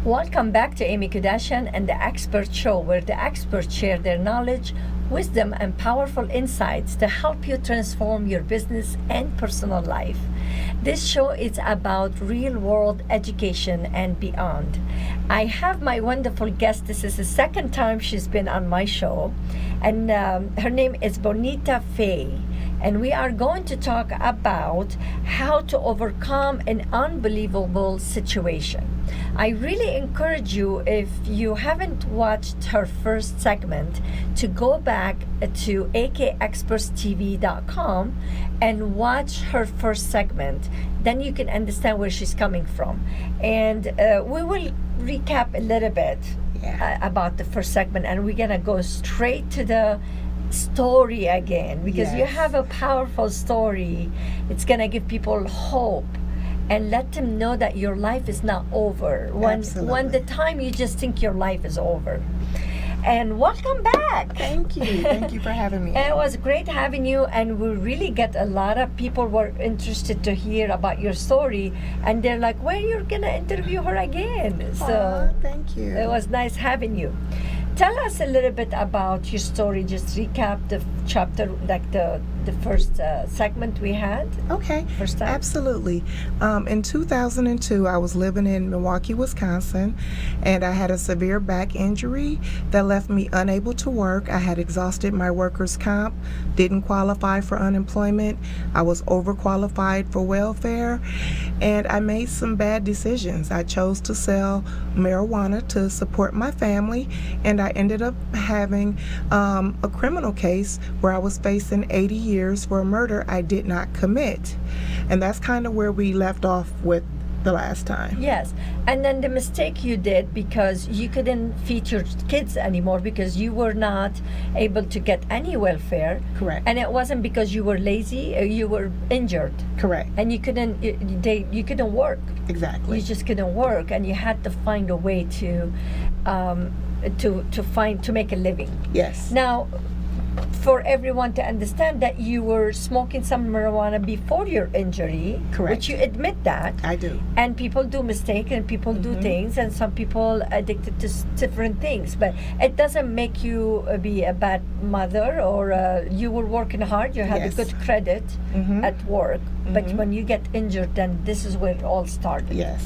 Welcome back to Amy Kardashian and the Expert Show, where the experts share their knowledge, wisdom, and powerful insights to help you transform your business and personal life. This show is about real world education and beyond. I have my wonderful guest. This is the second time she's been on my show, and her name is Bonita Faye. And we are going to talk about how to overcome an unbelievable situation. I really encourage you, if you haven't watched her first segment, to go back to akexpertstv.com and watch her first segment. Then you can understand where she's coming from. And we will recap a little bit about the first segment, and we're going to go straight to the story again, because you have a powerful story. It's gonna give people hope and let them know that your life is not over when the time you just think your life is over. And welcome back. Thank you for having me. It was great having you, and we really get a lot of people were interested to hear about your story, and they're like, when you're gonna interview her again. So thank you. It was nice having you. Tell us a little bit about your story. Just recap the chapter, like the first segment we had. Okay, First time. absolutely. In 2002, I was living in Milwaukee, Wisconsin, and I had a severe back injury that left me unable to work. I had exhausted my workers' comp, didn't qualify for unemployment. I was overqualified for welfare, and I made some bad decisions. I chose to sell marijuana to support my family, and I ended up having a criminal case where I was facing 80 years for a murder I did not commit. And that's kind of where we left off with the last time. Yes, and then the mistake you did, because you couldn't feed your kids anymore because you were not able to get any welfare. Correct. And it wasn't because you were lazy, you were injured. Correct. And you couldn't work. Exactly. You just couldn't work, and you had to find a way to make a living. Yes. Now, for everyone to understand that you were smoking some marijuana before your injury, Correct. which you admit that. I do. And people do mistake, and people do things, and some people addicted to different things. But it doesn't make you be a bad mother, or you were working hard. You had a good credit at work. But when you get injured, then this is where it all started. Yes.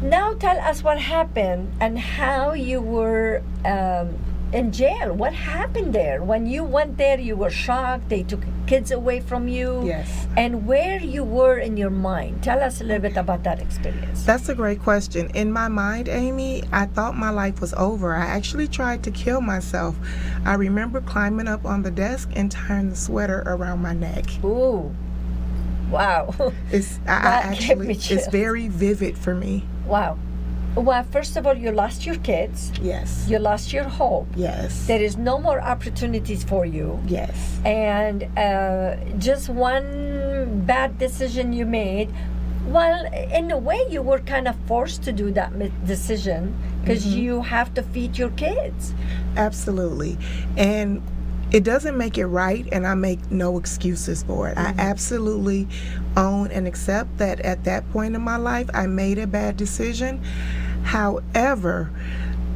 Now tell us what happened and how you were in jail. What happened there? When you went there, you were shocked. They took kids away from you. Yes. And where you were in your mind. Tell us a little bit about that experience. That's a great question. In my mind, Amy, I thought my life was over. I actually tried to kill myself. I remember climbing up on the desk and tying the sweater around my neck. Ooh. Wow. It's it's very vivid for me. Wow. Well, first of all, you lost your kids. Yes. You lost your hope. Yes. There is no more opportunities for you. Yes. And just one bad decision you made. Well, in a way, you were kind of forced to do that decision because you have to feed your kids. Absolutely. And it doesn't make it right, and I make no excuses for it. I absolutely own and accept that at that point in my life, I made a bad decision. However,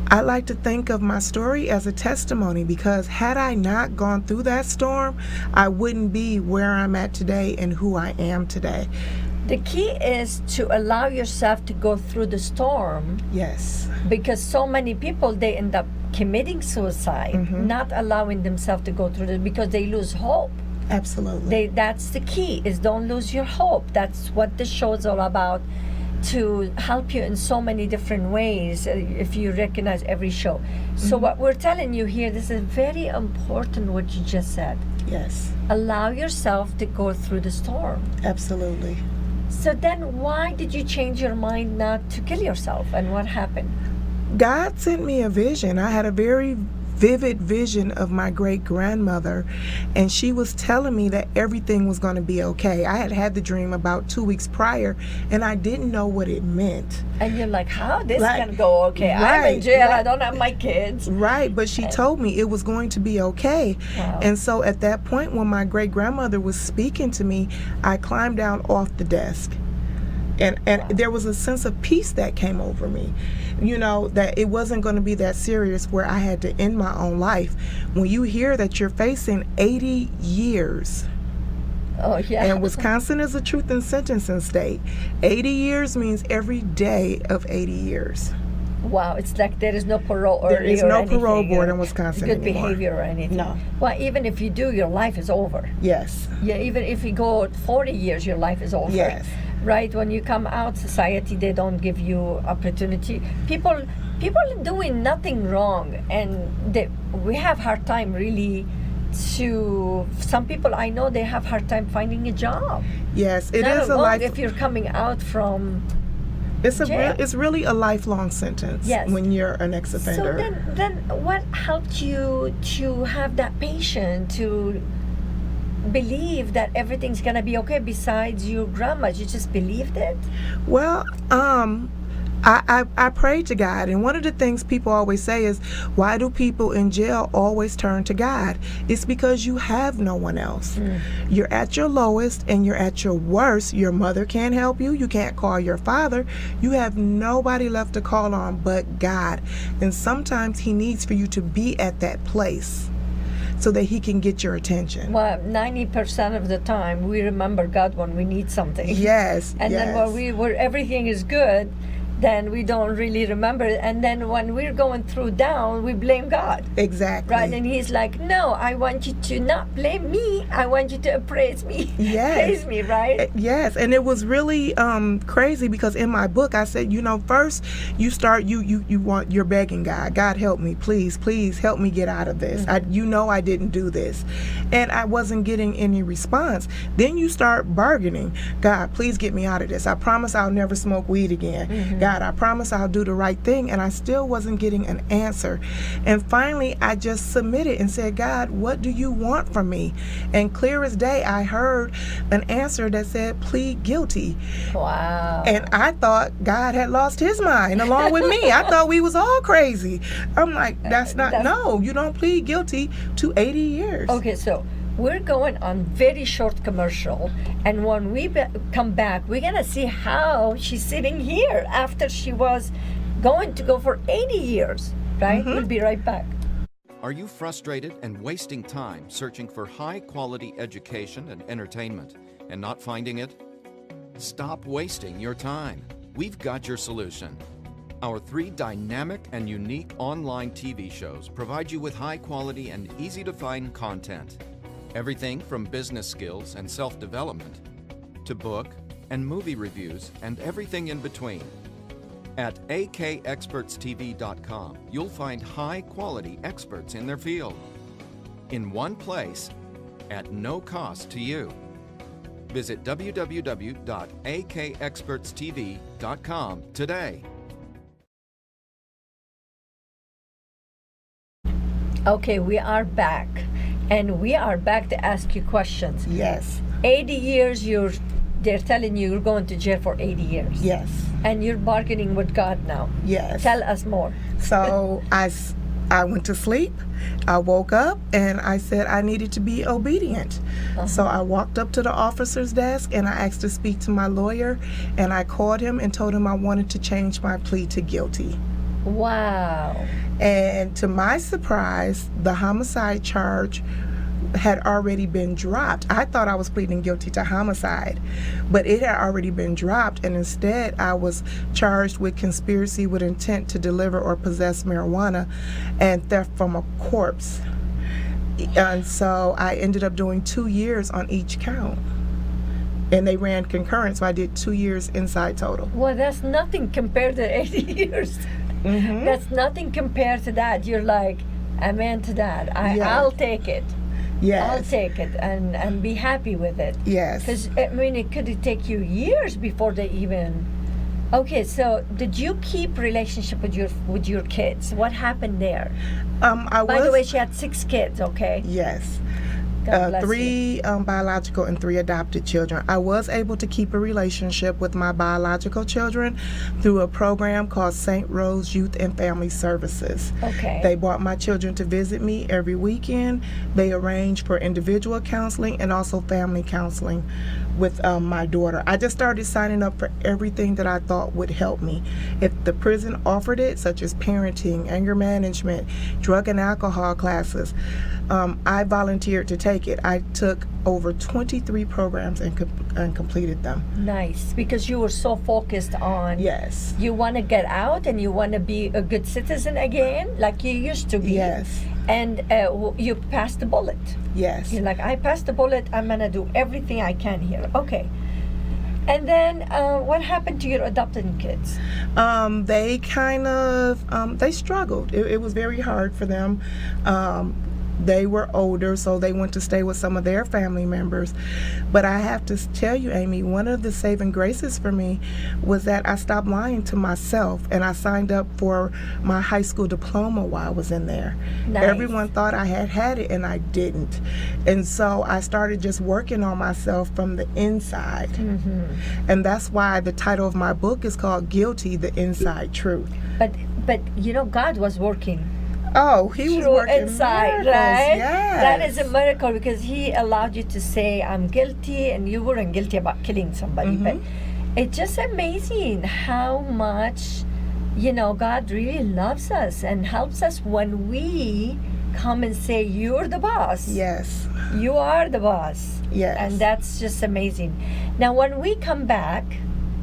I like to think of my story as a testimony, because had I not gone through that storm, I wouldn't be where I'm at today and who I am today. The key is to allow yourself to go through the storm. Yes. Because so many people, they end up committing suicide, not allowing themselves to go through it because they lose hope. Absolutely. That's the key, is don't lose your hope. That's what this show is all about, to help you in so many different ways, if you recognize every show. So what we're telling you here, this is very important what you just said. Yes. Allow yourself to go through the storm. Absolutely. So then why did you change your mind not to kill yourself, and what happened? God sent me a vision. I had a very vivid vision of my great-grandmother, and she was telling me that everything was going to be okay. I had the dream about 2 weeks prior, and I didn't know what it meant. And you're like, how this can go okay? I'm in jail. I don't have my kids. Right, but she told me it was going to be okay. Wow. And so at that point, when my great-grandmother was speaking to me, I climbed down off the desk. And Wow. there was a sense of peace that came over me, that it wasn't going to be that serious where I had to end my own life. When you hear that you're facing 80 years, Oh, yeah. and Wisconsin is a truth in sentencing state, 80 years means every day of 80 years. Wow, it's like there is no parole or There is or no anything, parole board or in Wisconsin good anymore. behavior or anything. No. Well, even if you do, your life is over. Yes. Yeah, even if you go 40 years, your life is over. Yes. Right? When you come out society, they don't give you opportunity. People are doing nothing wrong, and we have hard time really to. Some people I know, they have hard time finding a job. Yes, it Not is a wrong life. if you're coming out from. jail. It's really a lifelong sentence. Yes. When you're an ex-offender. So then what helped you to have that patience to believe that everything's gonna be okay? Besides your grandma, you just believed it? Well, I prayed to God, and one of the things people always say is, why do people in jail always turn to God? It's because you have no one else. You're at your lowest and you're at your worst. Your mother can't help you. You can't call your father. You have nobody left to call on but God. And sometimes He needs for you to be at that place so that He can get your attention. Well, 90% of the time we remember God when we need something. Yes. And yes. then where everything is good, then we don't really remember it. And then when we're going through down, we blame God. Exactly. Right? And He's like, no, I want you to not blame me. I want you to praise me. Yes. Praise me, right? Yes, and it was really crazy because in my book I said, first you start you're begging God help me, please help me get out of this. I didn't do this, and I wasn't getting any response. Then you start bargaining, God, please get me out of this. I promise I'll never smoke weed again. God, I promise I'll do the right thing, and I still wasn't getting an answer. And finally I just submitted and said, God, what do you want from me? And clear as day I heard an answer that said, plead guilty. Wow. And I thought God had lost His mind along with me. I thought we was all crazy. I'm like, no, you don't plead guilty to 80 years. Okay, so we're going on very short commercial, and when we come back, we're gonna see how she's sitting here after she was going to go for 80 years, right? We'll be right back. Are you frustrated and wasting time searching for high-quality education and entertainment and not finding it? Stop wasting your time. We've got your solution. Our 3 dynamic and unique online TV shows provide you with high-quality and easy-to-find content. Everything from business skills and self-development to book and movie reviews and everything in between. At akexpertstv.com, you'll find high-quality experts in their field in one place at no cost to you. Visit www.akexpertstv.com today. Okay, we are back, and we are back to ask you questions. Yes. 80 years, they're telling you you're going to jail for 80 years. Yes. And you're bargaining with God now. Yes. Tell us more. So I went to sleep. I woke up and I said I needed to be obedient. So I walked up to the officer's desk and I asked to speak to my lawyer, and I called him and told him I wanted to change my plea to guilty. Wow. And to my surprise, the homicide charge had already been dropped. I thought I was pleading guilty to homicide, but it had already been dropped, and instead I was charged with conspiracy with intent to deliver or possess marijuana and theft from a corpse. And so I ended up doing 2 years on each count. And they ran concurrent, so I did 2 years inside total. Well, that's nothing compared to 80 years. That's nothing compared to that. You're like, amen to that. Yeah. I'll take it. Yes. I'll take it and be happy with it. Yes. Because, it could take you years before they even... Okay, so did you keep relationship with your kids? What happened there? By the way, she had 6 kids, okay? Yes. God bless you. 3 biological and 3 adopted children. I was able to keep a relationship with my biological children through a program called St. Rose Youth and Family Services. Okay. They brought my children to visit me every weekend. They arranged for individual counseling and also family counseling with my daughter. I just started signing up for everything that I thought would help me. If the prison offered it, such as parenting, anger management, drug and alcohol classes, I volunteered to take it. I took over 23 programs and completed them. Nice, because you were so focused on Yes. you want to get out and you want to be a good citizen again, like you used to be. Yes. And you passed the bullet. Yes. You're like, I passed the bullet. I'm gonna do everything I can here. Okay. And then, what happened to your adopted kids? They kind of they struggled. It was very hard for them. They were older, so they went to stay with some of their family members. But I have to tell you, Amy, one of the saving graces for me was that I stopped lying to myself and I signed up for my high school diploma while I was in there. Nice. Everyone thought I had it and I didn't. And so I started just working on myself from the inside. Mm-hmm. And that's why the title of my book is called Guilty, the Inside Truth. But you know, God was working Oh, he was through working inside, miracles. right? Yes. That is a miracle because He allowed you to say, "I'm guilty," and you weren't guilty about killing somebody. But it's just amazing how much, God really loves us and helps us when we come and say, "You're the boss." Yes. You are the boss. Yes. And that's just amazing. Now, when we come back,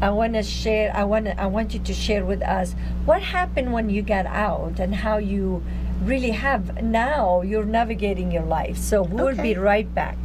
I want you to share with us what happened when you got out and how you really have now you're navigating your life. So we'll be Okay. right back.